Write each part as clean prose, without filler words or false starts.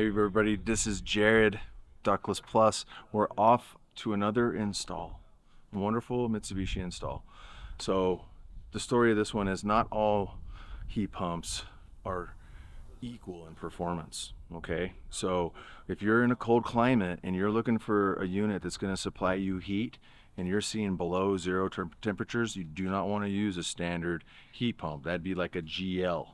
Hey everybody, this is Jared, Ductless Plus. We're off to another install, a wonderful Mitsubishi install. So the story of this one is not all heat pumps are equal in performance, okay? So if you're in a cold climate and you're looking for a unit that's gonna supply you heat and you're seeing below zero temperatures, you do not wanna use a standard heat pump. That'd be like a GL.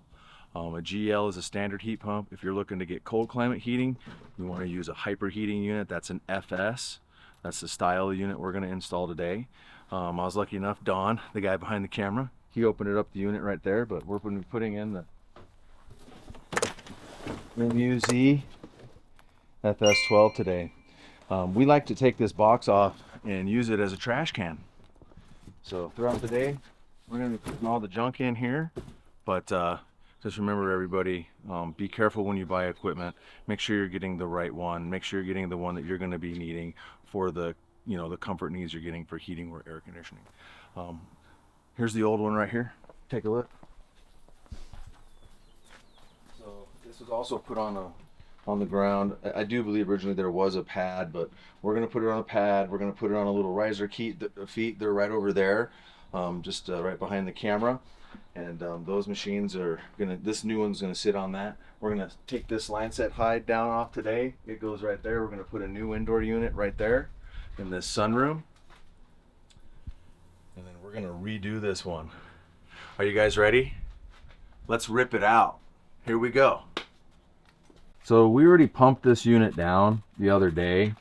A GL is a standard heat pump. If you're looking to get cold climate heating, you want to use a hyperheating unit. That's an FS. That's the style of unit we're going to install today. I was lucky enough, Don, the guy behind the camera, he opened it up the unit right there, but we're going to be putting in the MUZ FS12 today. We like to take this box off and use it as a trash can. So throughout the day, we're going to be putting all the junk in here, but just remember, everybody, be careful when you buy equipment. Make sure you're getting the right one. Make sure you're getting the one that you're going to be needing for the, the comfort needs you're getting for heating or air conditioning. Here's the old one right here. Take a look. So this was also put on the ground. I do believe originally there was a pad, but we're going to put it on a pad. We're going to put it on a little riser feet. They're right over there, just right behind the camera. And those machines are this new one's gonna sit on that. We're gonna take this line set hide down off today. It goes right there. We're gonna put a new indoor unit right there in this sunroom. And then we're gonna redo this one. Are you guys ready? Let's rip it out. Here we go. So we already pumped this unit down the other day.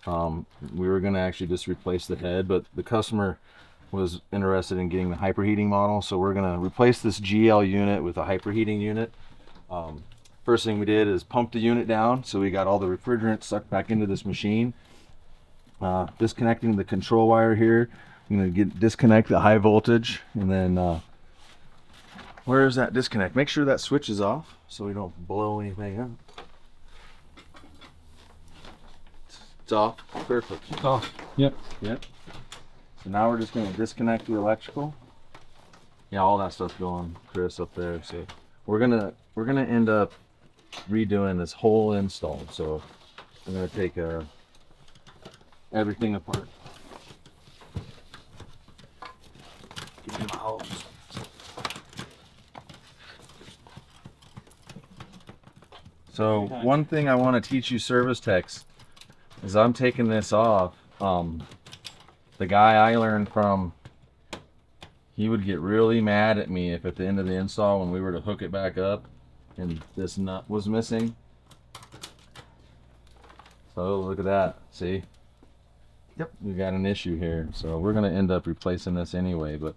We were gonna actually just replace the head, but the customer was interested in getting the hyperheating model, so we're gonna replace this GL unit with a hyperheating unit. First thing we did is pump the unit down, so we got all the refrigerant sucked back into this machine. Disconnecting the control wire here. I'm gonna disconnect the high voltage, and then where is that disconnect? Make sure that switch is off so we don't blow anything up. It's off. Perfect. It's off. Yep. Yep. So now we're just going to disconnect the electrical. Yeah, all that stuff's going, Chris, up there. So we're gonna end up redoing this whole install. So I'm gonna take everything apart. Get my hose. So one thing I want to teach you service techs is I'm taking this off. The guy I learned from, he would get really mad at me if at the end of the install when we were to hook it back up and this nut was missing. So look at that, see? Yep. We got an issue here. So we're gonna end up replacing this anyway, but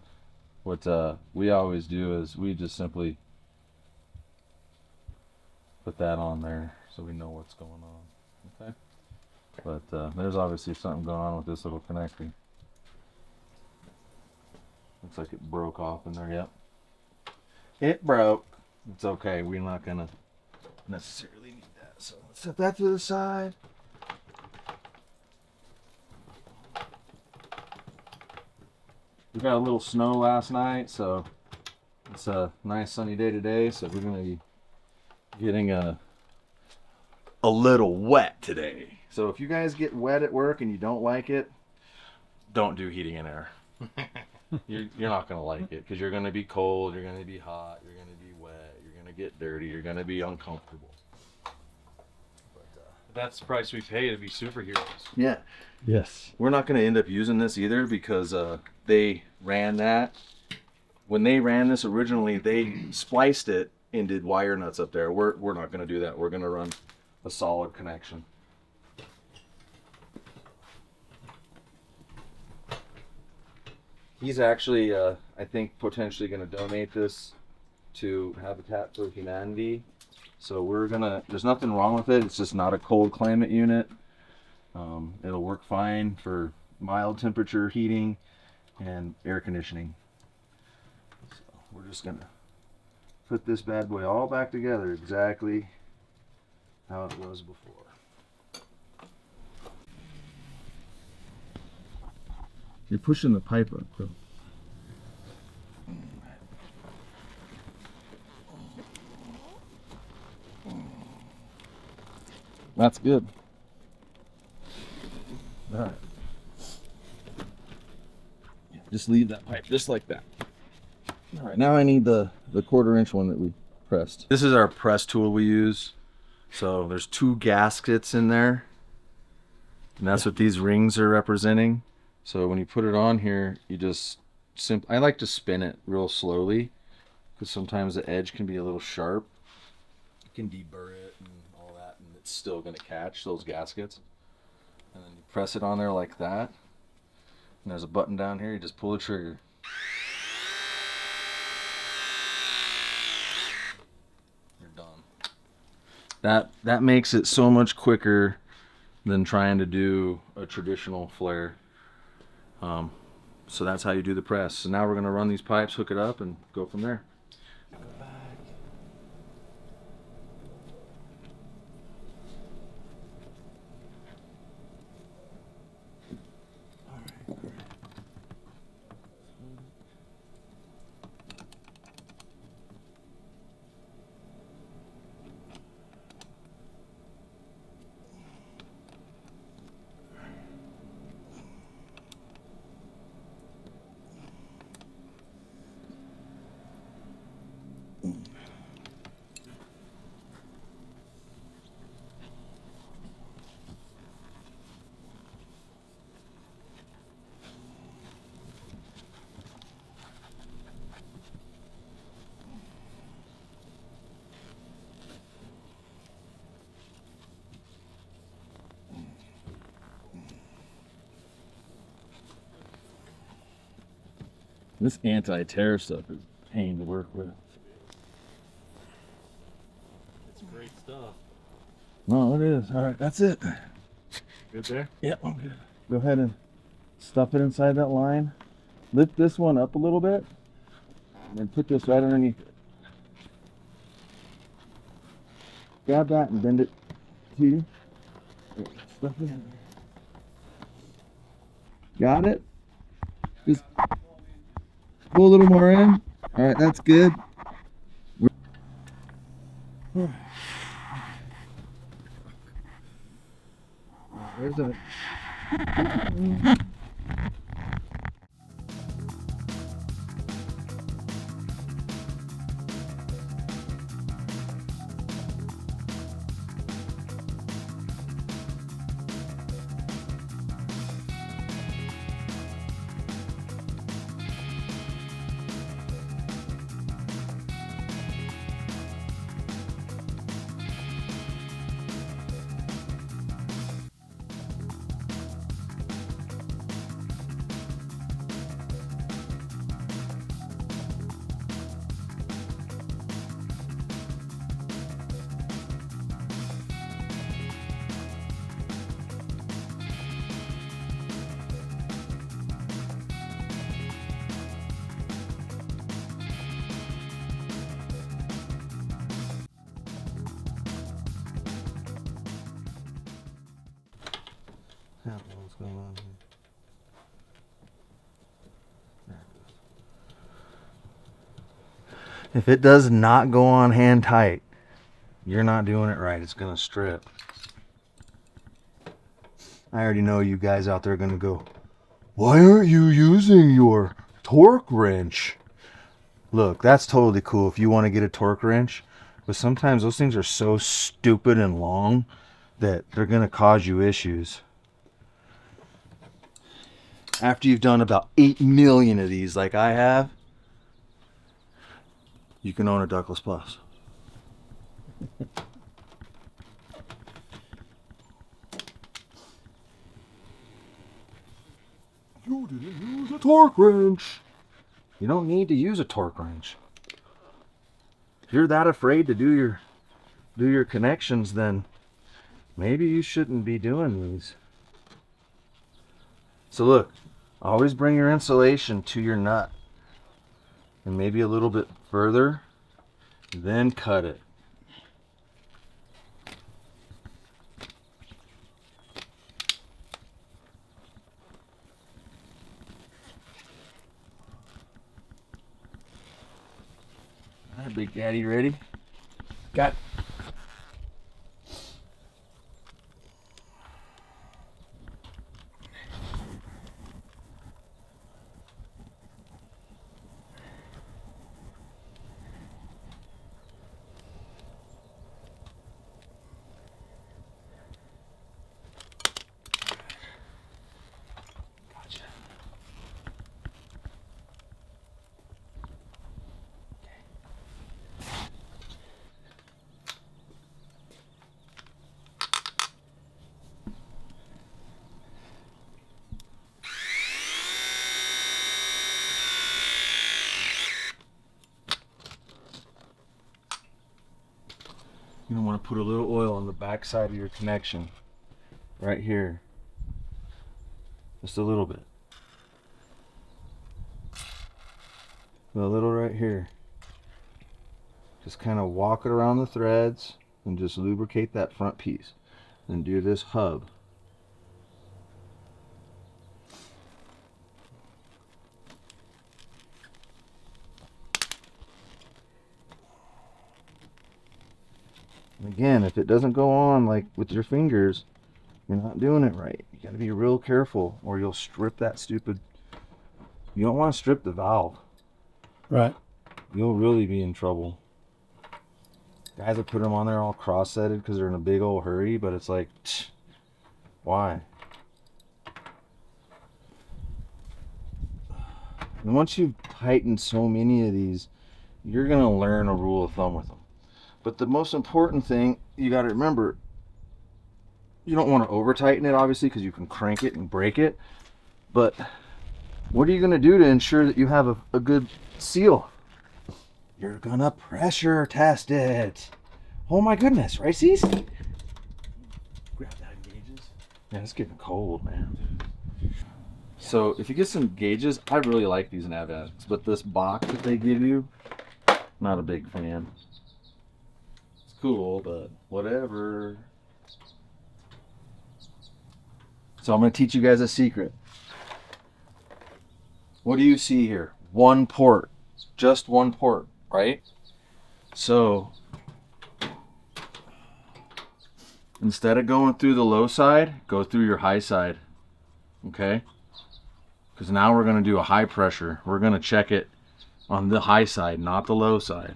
what we always do is we just simply put that on there so we know what's going on, okay? But there's obviously something going on with this little connector. Looks like it broke off in there. Yep. It broke. It's okay. We're not gonna necessarily need that. So let's set that to the side. We got a little snow last night, so it's a nice sunny day today. So we're gonna be getting a little wet today. So if you guys get wet at work and you don't like it, don't do heating and air. You're not going to like it because you're going to be cold, you're going to be hot, you're going to be wet, you're going to get dirty, you're going to be uncomfortable. But, that's the price we pay to be superheroes. yeah. Yes. We're not going to end up using this either because they ran that. When they ran this originally, they spliced it and did wire nuts up there. We're not going to do that. We're going to run a solid connection. He's actually, I think, potentially going to donate this to Habitat for Humanity. So there's nothing wrong with it. It's just not a cold climate unit. It'll work fine for mild temperature heating and air conditioning. So we're just going to put this bad boy all back together exactly how it was before. You're pushing the pipe up, bro. That's good. All right. Just leave that pipe just like that. All right, now I need the 1/4 inch one that we pressed. This is our press tool we use. So there's 2 gaskets in there, and that's what these rings are representing. So when you put it on here, you just I like to spin it real slowly because sometimes the edge can be a little sharp. You can deburr it and all that, and it's still going to catch those gaskets. And then you press it on there like that. And there's a button down here, you just pull the trigger. You're done. That makes it so much quicker than trying to do a traditional flare. So that's how you do the press. So now we're going to run these pipes, hook it up, and go from there. This anti-tear stuff is a pain to work with. It's great stuff. No, it is. All right, that's it. Good there? Yep, I'm good. Go ahead and stuff it inside that line. Lift this one up a little bit, and then put this right underneath it. Grab that and bend it to you. Stuff it in. Got it? Just pull a little more in. All right, that's good. There's a what's going on here? If it does not go on hand tight, you're not doing it right. It's gonna strip. I already know you guys out there are gonna go, why aren't you using your torque wrench? Look, that's totally cool if you want to get a torque wrench, but sometimes those things are so stupid and long that they're gonna cause you issues. After you've done about 8 million of these like I have, you can own a Ductless Plus. You didn't use a torque wrench. You don't need to use a torque wrench. If you're that afraid to do your connections, then maybe you shouldn't be doing these. So look, always bring your insulation to your nut and maybe a little bit further, then cut it. All right, Big Daddy, ready? Got You're gonna want to put a little oil on the back side of your connection, right here. Just a little bit. A little right here. Just kind of walk it around the threads and just lubricate that front piece. Then do this hub. And again, if it doesn't go on like with your fingers, you're not doing it right. You gotta be real careful or you'll strip that stupid. You don't want to strip the valve. Right. You'll really be in trouble. Guys that put them on there all cross-setted because they're in a big old hurry, but it's like, why? And once you've tightened so many of these, you're gonna learn a rule of thumb with them. But the most important thing you got to remember, you don't want to over tighten it obviously because you can crank it and break it. But what are you going to do to ensure that you have a good seal? You're going to pressure test it. Oh my goodness, right, Cease? Grab that gauges. Yeah, it's getting cold, man. So if you get some gauges, I really like these Navats, but this box that they give you, not a big fan. Cool, but whatever. So I'm going to teach you guys a secret. What do you see here? One port, just one port, right? So instead of going through the low side, go through your high side, okay? Because now we're going to do a high pressure. We're going to check it on the high side, not the low side.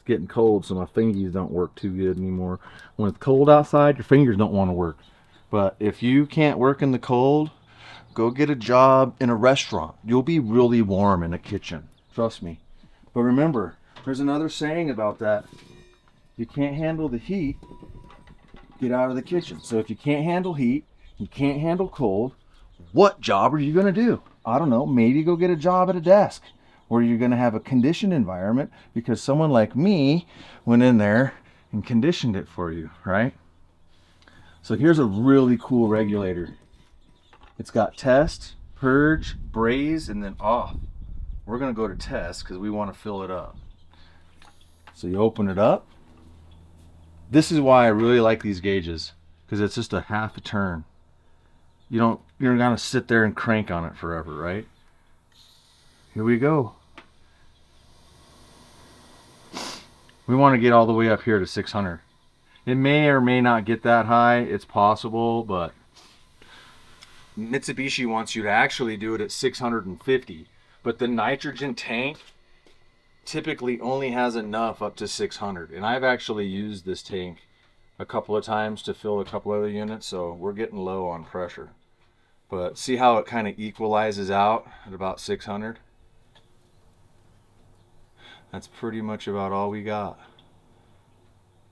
Getting cold, so my fingers don't work too good anymore. When it's cold outside, your fingers don't want to work. But if you can't work in the cold, go get a job in a restaurant. You'll be really warm in a kitchen, trust me. But remember, there's another saying about that. If you can't handle the heat, get out of the kitchen. So if you can't handle heat, you can't handle cold, what job are you going to do? I don't know, maybe go get a job at a desk where you're going to have a conditioned environment because someone like me went in there and conditioned it for you, right? So here's a really cool regulator. It's got test, purge, braze, and then off. We're going to go to test because we want to fill it up. So you open it up. This is why I really like these gauges, because it's just a half a turn. You're not going to sit there and crank on it forever, right? Here we go. We want to get all the way up here to 600. It may or may not get that high. It's possible, but Mitsubishi wants you to actually do it at 650. But the nitrogen tank typically only has enough up to 600. And I've actually used this tank a couple of times to fill a couple other units, so we're getting low on pressure. But see how it kind of equalizes out at about 600? That's pretty much about all we got.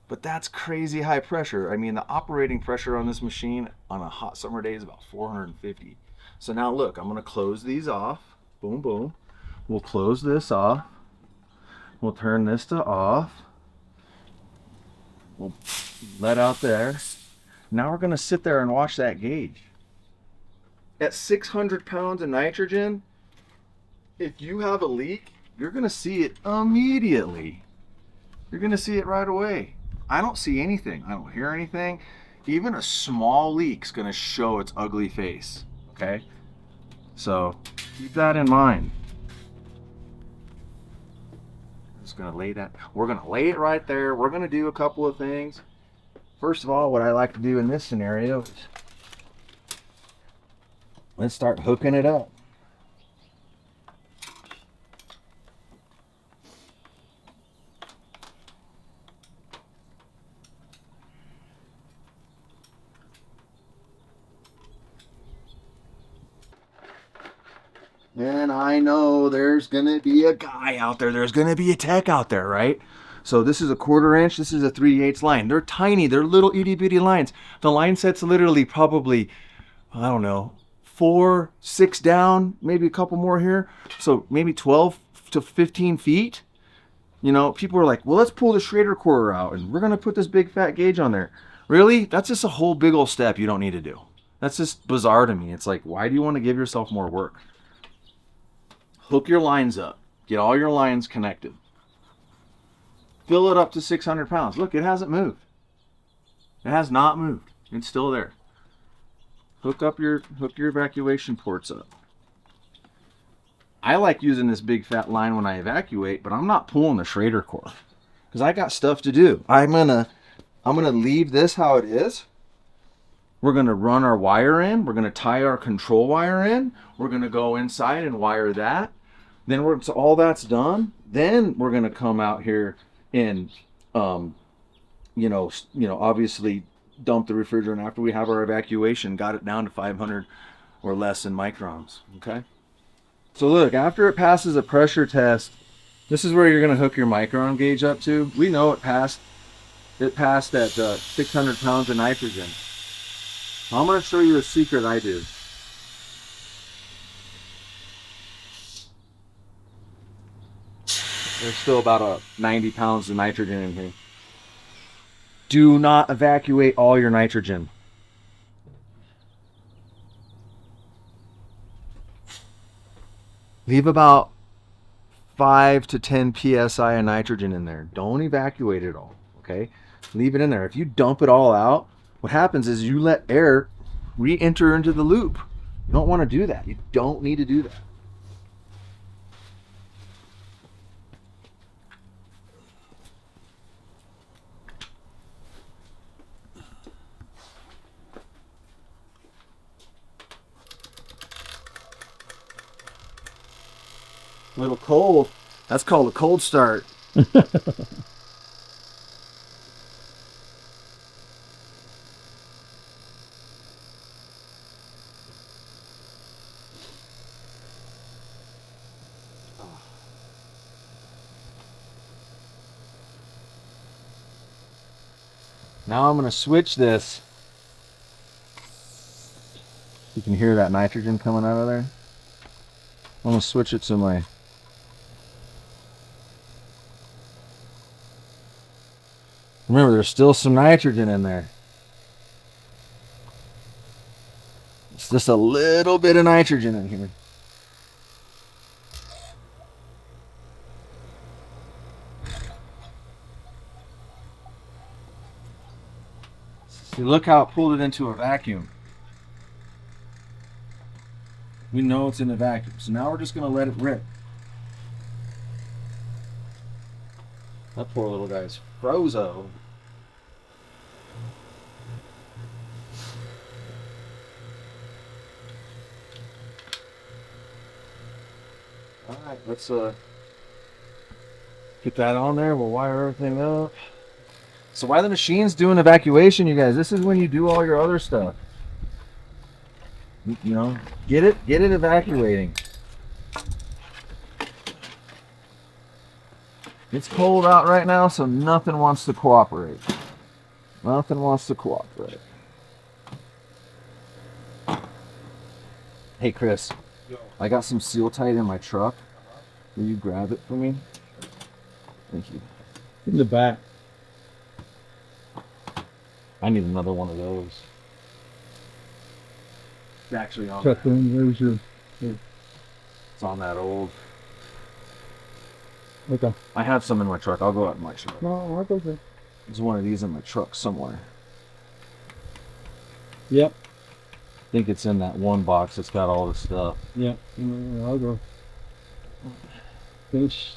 But that's crazy high pressure. I mean, the operating pressure on this machine on a hot summer day is about 450. So now look, I'm gonna close these off. Boom, boom. We'll close this off. We'll turn this to off. We'll let out there. Now we're gonna sit there and watch that gauge. At 600 pounds of nitrogen, if you have a leak, you're gonna see it immediately. You're gonna see it right away. I don't see anything. I don't hear anything. Even a small leak's gonna show its ugly face, okay? So keep that in mind. I'm just gonna lay that, we're gonna lay it right there. We're gonna do a couple of things. First of all, what I like to do in this scenario is let's start hooking it up. And I know there's going to be a guy out there. There's going to be a tech out there, right? So this is a 1/4 inch. This is a 3/8 line. They're tiny. They're little itty bitty lines. The line set's literally probably, I don't know, 4, 6 down, maybe a couple more here. So maybe 12 to 15 feet. You know, people are like, well, let's pull the Schrader core out and we're going to put this big fat gauge on there. Really? That's just a whole big old step you don't need to do. That's just bizarre to me. It's like, why do you want to give yourself more work? Hook your lines up. Get all your lines connected. Fill it up to 600 pounds. Look, it hasn't moved. It has not moved. It's still there. Hook your evacuation ports up. I like using this big fat line when I evacuate, but I'm not pulling the Schrader core because I got stuff to do. I'm gonna leave this how it is. We're gonna run our wire in. We're gonna tie our control wire in. We're gonna go inside and wire that. Then once all that's done, then we're gonna come out here and, obviously dump the refrigerant after we have our evacuation. Got it down to 500 or less in microns. Okay. So look, after it passes a pressure test, this is where you're gonna hook your micron gauge up to. We know it passed. It passed at 600 pounds of nitrogen. I'm going to show you a secret I do. There's still about 90 pounds of nitrogen in here. Do not evacuate all your nitrogen. Leave about 5 to 10 psi of nitrogen in there. Don't evacuate it all, okay? Leave it in there. If you dump it all out, what happens is you let air re-enter into the loop. You don't want to do that. You don't need to do that. A little cold. That's called a cold start. Now I'm going to switch this. You can hear that nitrogen coming out of there. I'm going to switch it to my... Remember, there's still some nitrogen in there. It's just a little bit of nitrogen in here. See, look how it pulled it into a vacuum. We know it's in a vacuum, so now we're just going to let it rip. That poor little guy's frozo. Alright, let's get that on there. We'll wire everything up. So while the machine's doing evacuation, you guys, this is when you do all your other stuff. You know, get it evacuating. It's cold out right now, so nothing wants to cooperate. Nothing wants to cooperate. Hey Chris, I got some seal tight in my truck. Will you grab it for me? Thank you. In the back. I need another one of those. It's actually on Check that. in. Where's It's on that old. Okay. I have some in my truck. I'll go out in my truck. No, that's okay. There's one of these in my truck somewhere. Yep. I think it's in that one box that's got all the stuff. Yep. I'll go. Finish.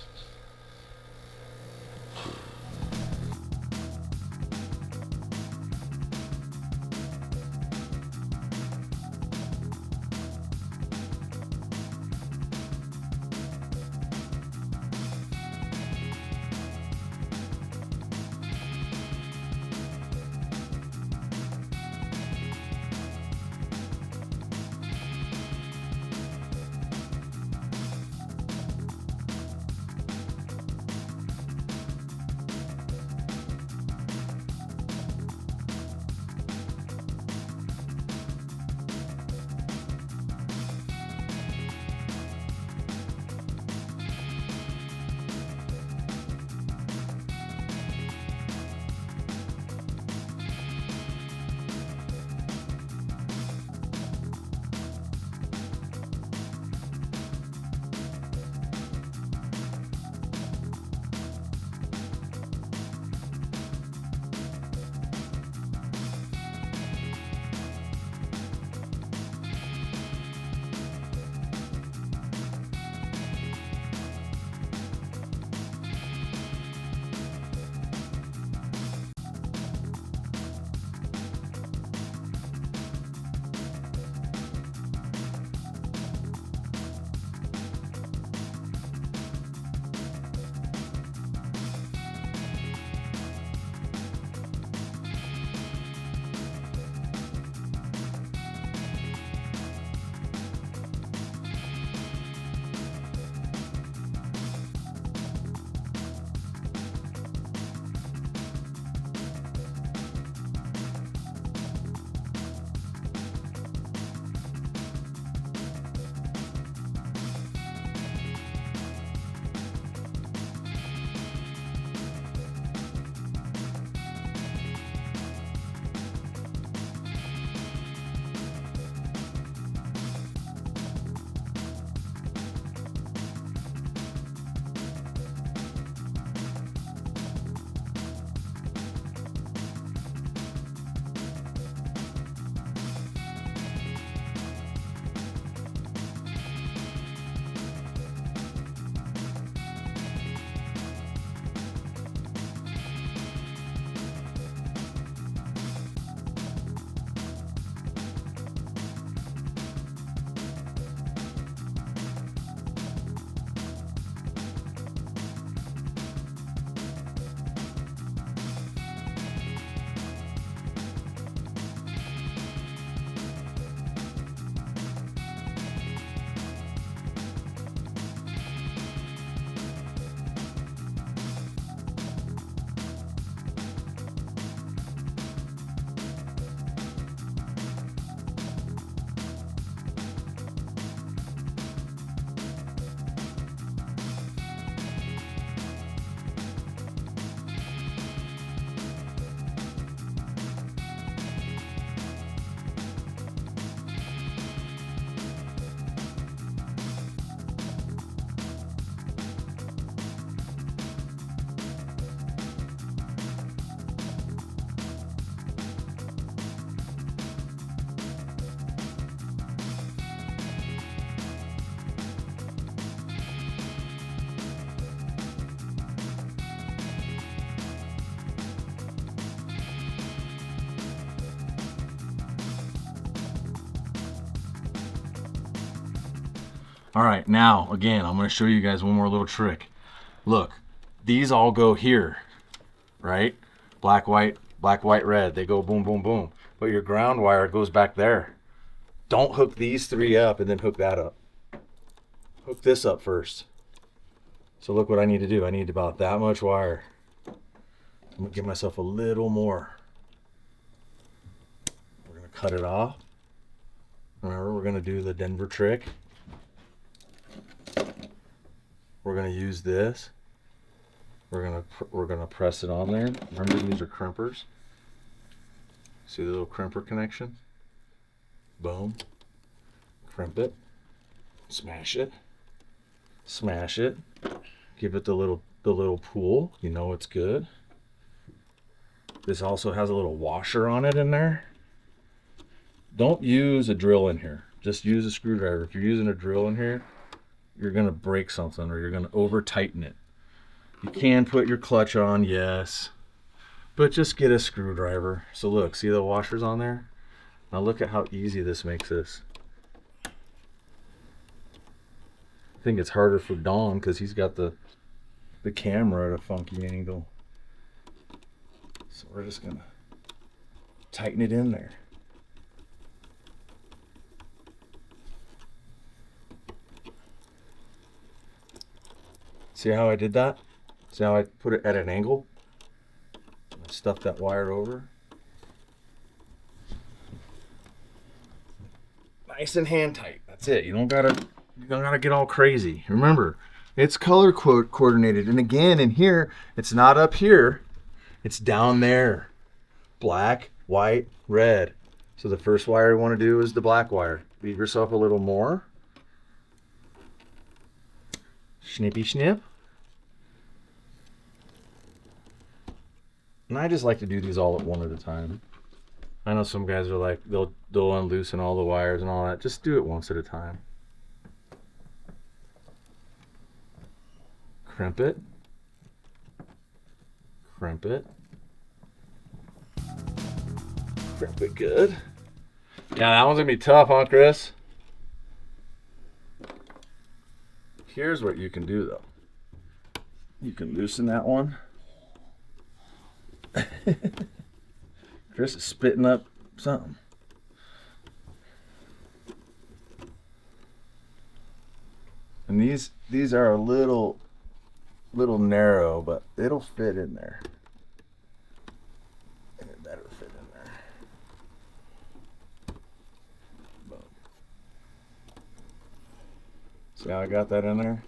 All right, now again, I'm going to show you guys one more little trick. Look, these all go here, right? Black, white, red. They go boom, boom, boom. But your ground wire goes back there. Don't hook these three up and then hook that up. Hook this up first. So look what I need to do. I need about that much wire. I'm going to give myself a little more. We're going to cut it off. Remember, we're going to do the Denver trick. We're going to use this. We're gonna press it on there. Remember, these are crimpers. See the little crimper connection? Boom. Crimp it. Smash it. Smash it. Give it the little pull. You know it's good. This also has a little washer on it in there. Don't use a drill in here. Just use a screwdriver. If you're using a drill in here, you're gonna break something or you're gonna over tighten it. You can put your clutch on, yes, but just get a screwdriver. So look, see the washers on there? Now look at how easy this makes this. I think it's harder for Don because he's got the camera at a funky angle. So we're just gonna tighten it in there. See how I did that? See how I put it at an angle? I stuffed that wire over. Nice and hand tight. That's it. You don't gotta get all crazy. Remember, it's color coordinated. And again, in here, it's not up here. It's down there. Black, white, red. So the first wire you want to do is the black wire. Leave yourself a little more. Snippy snip. And I just like to do these all at one at a time. I know some guys are like, they'll unloosen all the wires and all that. Just do it once at a time. Crimp it. Crimp it. Crimp it good. Yeah, that one's gonna be tough, huh, Chris? Here's what you can do though. You can loosen that one. Chris is spitting up something. And these are a little narrow, but it'll fit in there. And it better fit in there. Boom. See how I got that in there?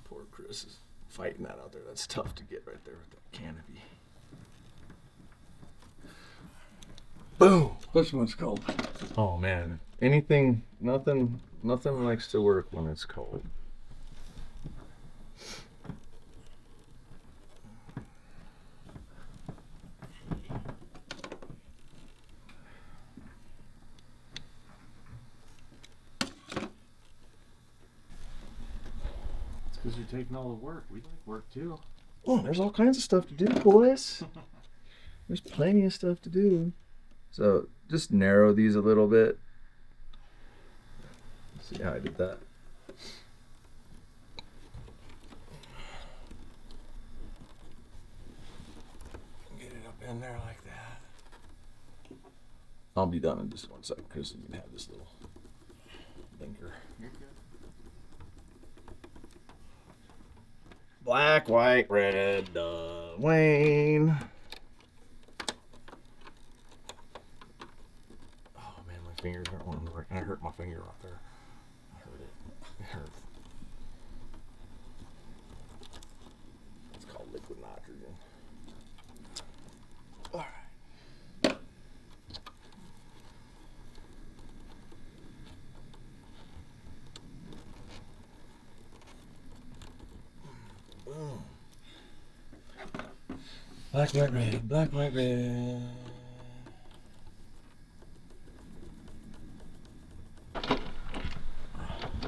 Poor Chris is fighting that out there. That's tough to get right there with that canopy. Boom! This one's cold. Oh man, nothing likes to work when it's cold. Because you're taking all the work. We like work too. Oh, there's all kinds of stuff to do, boys. There's plenty of stuff to do. So just narrow these a little bit. See how I did that? Get it up in there like that. I'll be done in just 1 second because you can have this little linker. You're good. Black, white, red, Wayne. Oh man, my fingers aren't wanting to work. I hurt my finger right there. I hurt it. It hurt. It's called liquid nitrogen. Alright. Black, white, red. Black, white, red.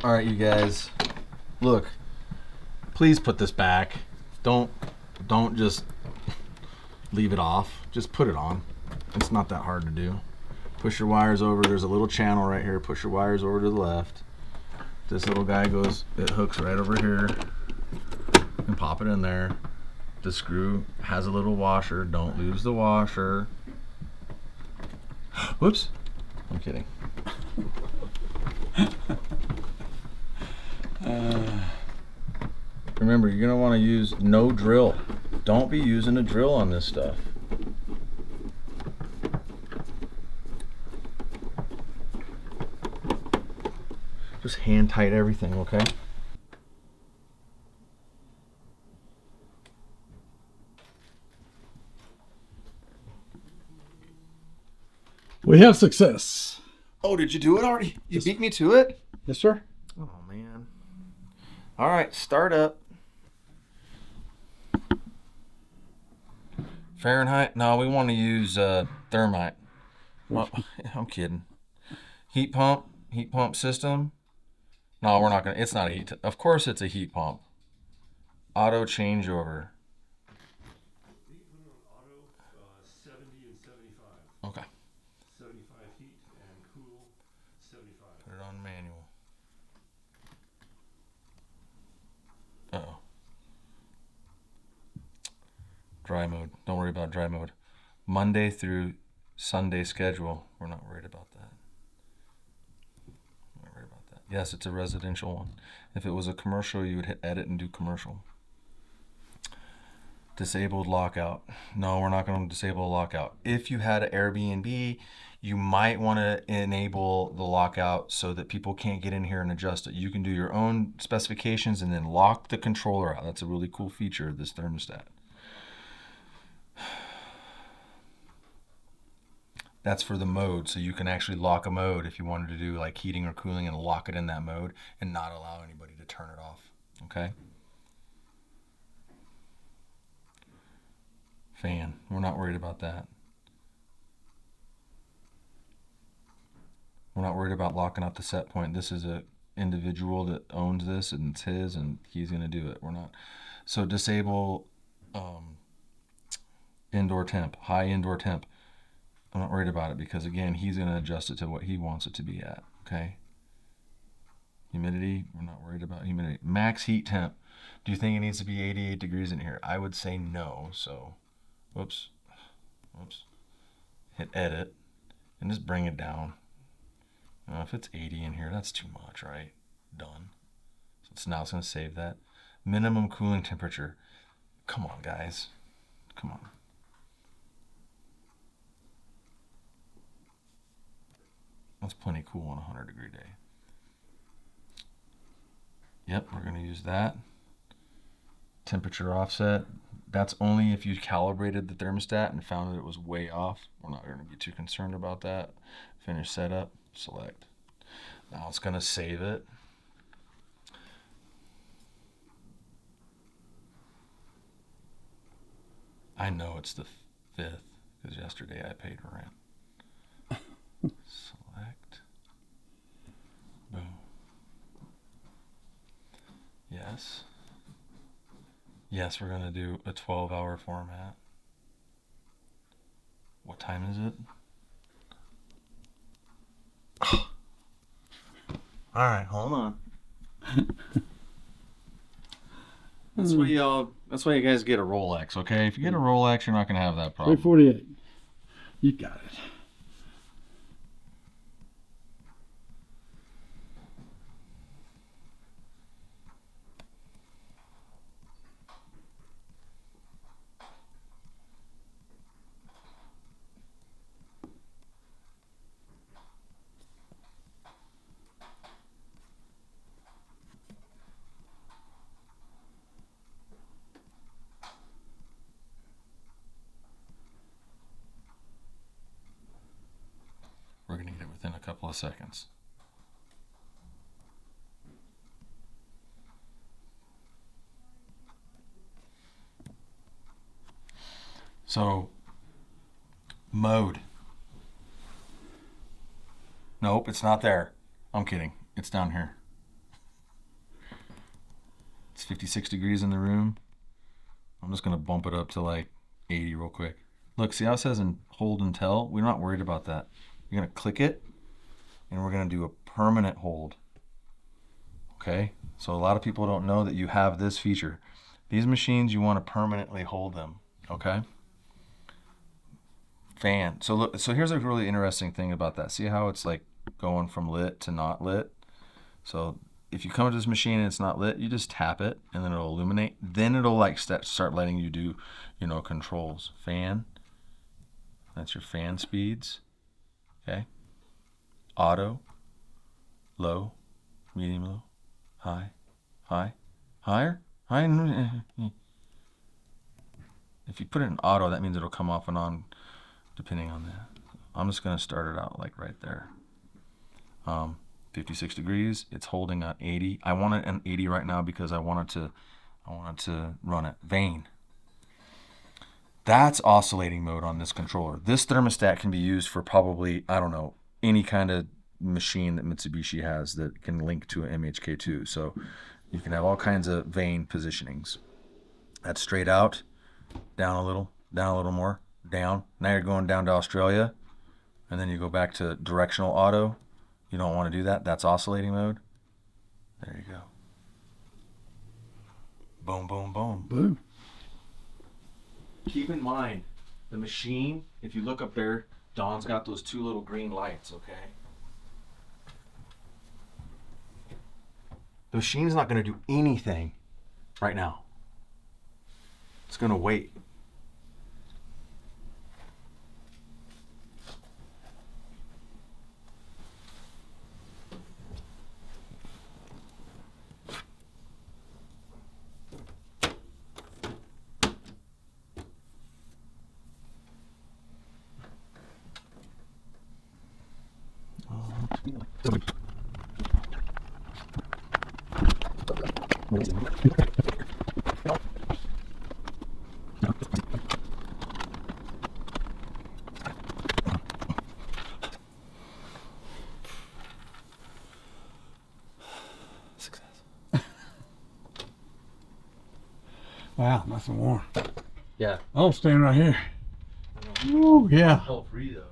All right, you guys. Look, please put this back. Don't just leave it off. Just put it on. It's not that hard to do. Push your wires over. There's a little channel right here. Push your wires over to the left. This little guy goes, it hooks right over here. And pop it in there. The screw has a little washer. Don't lose the washer. Whoops. I'm kidding. Remember, you're going to want to use no drill. Don't be using a drill on this stuff. Just hand tight everything, okay? We have success. Oh, did you do it already? You beat me to it? Yes, sir. Oh, man. All right, start up. Fahrenheit? No, we want to use thermite. Well, I'm kidding. Heat pump system. No, we're not gonna. It's not a heat. Of course, it's a heat pump. Auto changeover. 70 and 75. Okay. 75 heat and cool 75. Put it on manual. Uh-oh. Dry mode. Don't worry about dry mode. Monday through Sunday schedule. We're not worried about that. Not worried about that. Yes, it's a residential one. If it was a commercial, you would hit edit and do commercial. Disabled lockout. No, we're not going to disable a lockout. If you had an Airbnb, you might want to enable the lockout so that people can't get in here and adjust it. You can do your own specifications and then lock the controller out. That's a really cool feature of this thermostat. That's for the mode, so you can actually lock a mode if you wanted to do like heating or cooling and lock it in that mode and not allow anybody to turn it off. Okay? Fan. We're not worried about that. We're not worried about locking out the set point. This is a individual that owns this and it's his and he's going to do it. We're not. So disable indoor temp, high indoor temp. I'm not worried about it because again, he's going to adjust it to what he wants it to be at. Okay. Humidity. We're not worried about humidity. Max heat temp. Do you think it needs to be 88 degrees in here? I would say no. So, whoops. Hit edit and just bring it down. If it's 80 in here, that's too much, right? Done. So now it's going to save that. Minimum cooling temperature. Come on, guys. Come on. That's plenty cool on a 100-degree day. Yep, we're going to use that. Temperature offset. That's only if you calibrated the thermostat and found that it was way off. We're not going to be too concerned about that. Finish setup. Select. Now it's going to save it. I know it's the 5th because yesterday I paid rent. Select. Boom. Yes. Yes, we're going to do a 12-hour format. What time is it? All right, hold on. That's why you guys get a Rolex, okay? If you get a Rolex, you're not going to have that problem. 348. You got it. We're going to get it within a couple of seconds. So, mode. Nope, it's not there. I'm kidding. It's down here. It's 56 degrees in the room. I'm just going to bump it up to like 80 real quick. Look, see how it says in hold and tell? We're not worried about that. You're going to click it, and we're going to do a permanent hold. Okay? So a lot of people don't know that you have this feature. These machines, you want to permanently hold them. Okay? Fan. So look, so here's a really interesting thing about that. See how it's like going from lit to not lit? So if you come to this machine and it's not lit, you just tap it and then it'll illuminate. Then it'll like start letting you do, you know, controls. Fan. That's your fan speeds. Okay. Auto. Low. Medium low. High. High. Higher. High. If you put it in auto, that means it'll come off and on depending on that. I'm just going to start it out like right there. 56 degrees. It's holding at 80. I want it at 80 right now because I wanted to run it. Vane. That's oscillating mode on this controller. This thermostat can be used for probably, I don't know, any kind of machine that Mitsubishi has that can link to an MHK2. So you can have all kinds of vane positionings. That's straight out, down a little more, down. Now you're going down to Australia, and then you go back to directional auto. You don't want to do that. That's oscillating mode. There you go. Boom, boom, boom. Boom. Keep in mind, the machine, if you look up there, Don's got those two little green lights, okay? The machine's not going to do anything right now. It's going to wait. Wow, nice and warm. Yeah. I'll stand right here. Oh, yeah. Hell free though.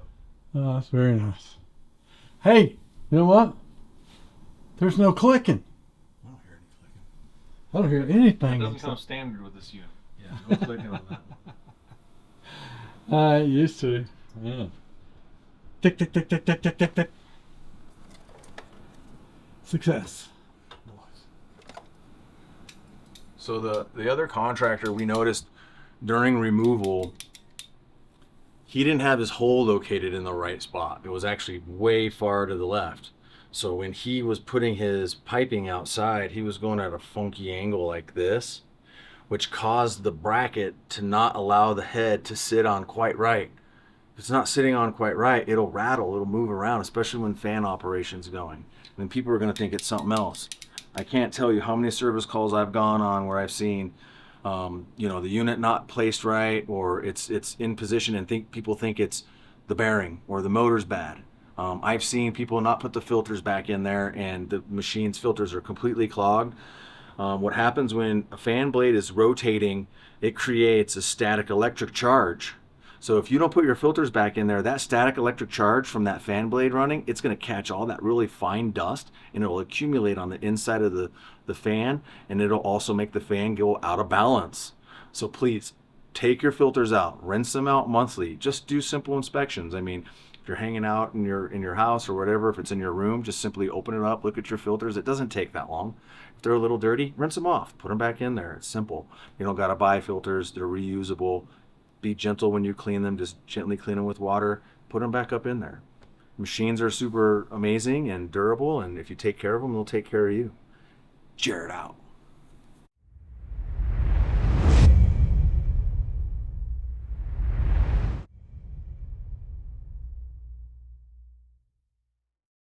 Oh, that's very nice. Hey, you know what? There's no clicking. I don't hear any clicking. I don't hear anything. It doesn't come standard with this unit. Yeah, no clicking on that one. I used to. Yeah. Tick, tick, tick, tick, tick, tick, tick, tick. Success. So the other contractor, we noticed during removal, he didn't have his hole located in the right spot. It was actually way far to the left. So when he was putting his piping outside, he was going at a funky angle like this, which caused the bracket to not allow the head to sit on quite right. If it's not sitting on quite right, it'll rattle, it'll move around, especially when fan operation's going. And people are gonna think it's something else. I can't tell you how many service calls I've gone on where I've seen, you know, the unit not placed right, or it's in position and people think it's the bearing or the motor's bad. I've seen people not put the filters back in there and the machine's filters are completely clogged. What happens when a fan blade is rotating, it creates a static electric charge. So if you don't put your filters back in there, that static electric charge from that fan blade running, it's going to catch all that really fine dust and it'll accumulate on the inside of the fan, and it'll also make the fan go out of balance. So please take your filters out, rinse them out monthly. Just do simple inspections. I mean, if you're hanging out in your house or whatever, if it's in your room, just simply open it up, look at your filters. It doesn't take that long. If they're a little dirty, rinse them off, put them back in there. It's simple. You don't got to buy filters. They're reusable. Be gentle when you clean them. Just gently clean them with water. Put them back up in there. Machines are super amazing and durable, and if you take care of them, they'll take care of you. Jared out.